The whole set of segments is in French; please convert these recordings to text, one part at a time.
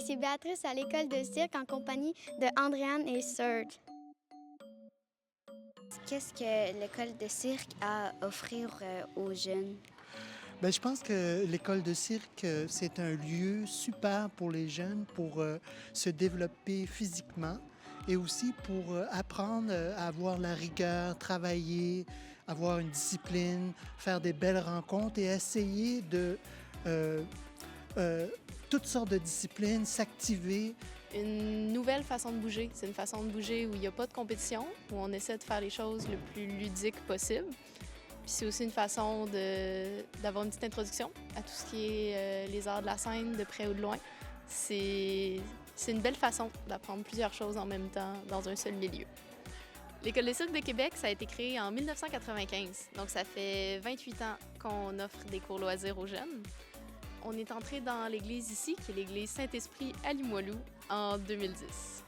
C'est Béatrice à l'école de cirque en compagnie de Andréane et Serge. Qu'est-ce que l'école de cirque a à offrir aux jeunes? Bien, je pense que l'école de cirque, c'est un lieu super pour les jeunes pour se développer physiquement et aussi pour apprendre à avoir la rigueur, travailler, avoir une discipline, faire des belles rencontres et essayer de euh, toutes sortes de disciplines, s'activer. Une nouvelle façon de bouger. C'est une façon de bouger où il n'y a pas de compétition, où on essaie de faire les choses le plus ludique possible. Puis c'est aussi une façon d'avoir une petite introduction à tout ce qui est les arts de la scène, de près ou de loin. C'est une belle façon d'apprendre plusieurs choses en même temps dans un seul milieu. L'École de cirque de Québec, ça a été créé en 1995. Donc ça fait 28 ans qu'on offre des cours loisirs aux jeunes. On est entré dans l'église ici, qui est l'église Saint-Esprit à Limoilou, en 2010.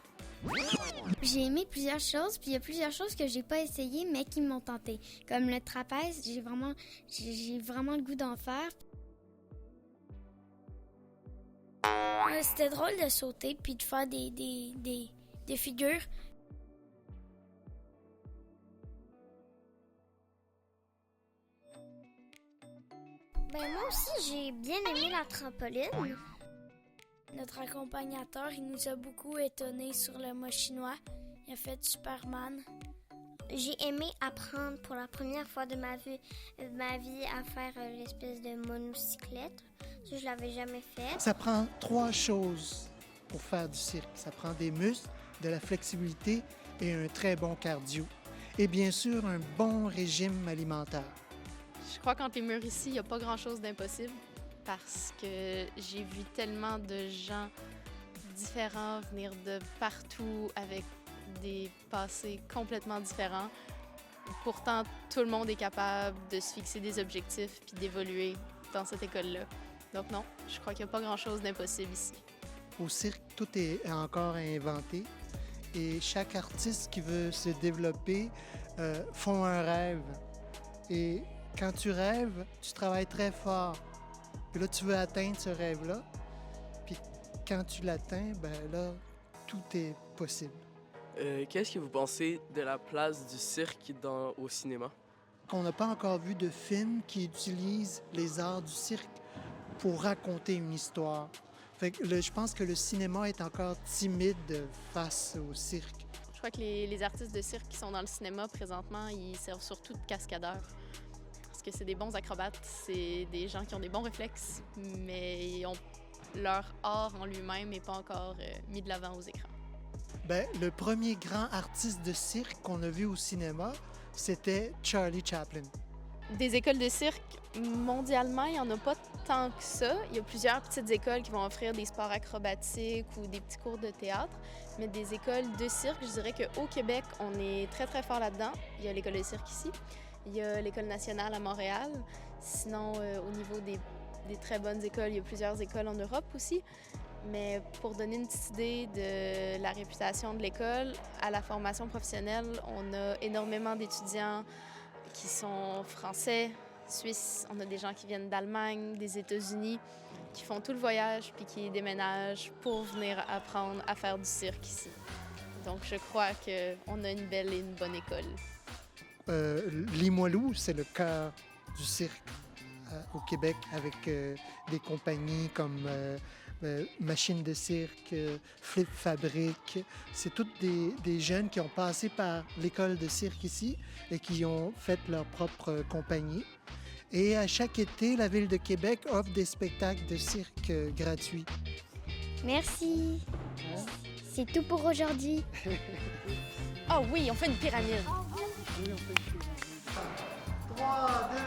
J'ai aimé plusieurs choses, puis il y a plusieurs choses que j'ai pas essayées, mais qui m'ont tenté. Comme le trapèze, j'ai vraiment le goût d'en faire. C'était drôle de sauter, puis de faire des figures. Moi aussi, j'ai bien aimé la trampoline. Notre accompagnateur, il nous a beaucoup étonnés sur le mot chinois. Il a fait Superman. J'ai aimé apprendre pour la première fois de ma vie à faire l'espèce de monocyclette. Ça, je l'avais jamais fait. Ça prend 3 choses pour faire du cirque. Ça prend des muscles, de la flexibilité et un très bon cardio. Et bien sûr, un bon régime alimentaire. Je crois qu'entre les murs ici, il n'y a pas grand-chose d'impossible parce que j'ai vu tellement de gens différents venir de partout avec des passés complètement différents. Pourtant, tout le monde est capable de se fixer des objectifs puis d'évoluer dans cette école-là. Donc non, je crois qu'il n'y a pas grand-chose d'impossible ici. Au cirque, tout est encore à inventer et chaque artiste qui veut se développer font un rêve. Et quand tu rêves, tu travailles très fort. Puis là, tu veux atteindre ce rêve-là. Puis quand tu l'atteins, ben là, tout est possible. Qu'est-ce que vous pensez de la place du cirque au cinéma? On n'a pas encore vu de film qui utilise les arts du cirque pour raconter une histoire. Fait que je pense que le cinéma est encore timide face au cirque. Je crois que les artistes de cirque qui sont dans le cinéma présentement, ils servent surtout de cascadeurs. Parce que c'est des bons acrobates, c'est des gens qui ont des bons réflexes, mais leur art en lui-même n'est pas encore mis de l'avant aux écrans. Bien, le premier grand artiste de cirque qu'on a vu au cinéma, c'était Charlie Chaplin. Des écoles de cirque, mondialement, il n'y en a pas tant que ça. Il y a plusieurs petites écoles qui vont offrir des sports acrobatiques ou des petits cours de théâtre. Mais des écoles de cirque, je dirais qu'au Québec, on est très, très fort là-dedans. Il y a l'école de cirque ici. Il y a l'École nationale à Montréal. Sinon, au niveau des très bonnes écoles, il y a plusieurs écoles en Europe aussi. Mais pour donner une petite idée de la réputation de l'école, à la formation professionnelle, on a énormément d'étudiants qui sont français, suisses. On a des gens qui viennent d'Allemagne, des États-Unis, qui font tout le voyage puis qui déménagent pour venir apprendre à faire du cirque ici. Donc, je crois qu'on a une belle et une bonne école. Limoilou, c'est le cœur du cirque au Québec avec des compagnies comme Machine de cirque, Flip Fabrique. C'est toutes des jeunes qui ont passé par l'école de cirque ici et qui ont fait leur propre compagnie. Et à chaque été, la Ville de Québec offre des spectacles de cirque gratuits. Merci. C'est tout pour aujourd'hui. Ah oui, on fait une pyramide. Oui, on fait une pyramide. 3, 2,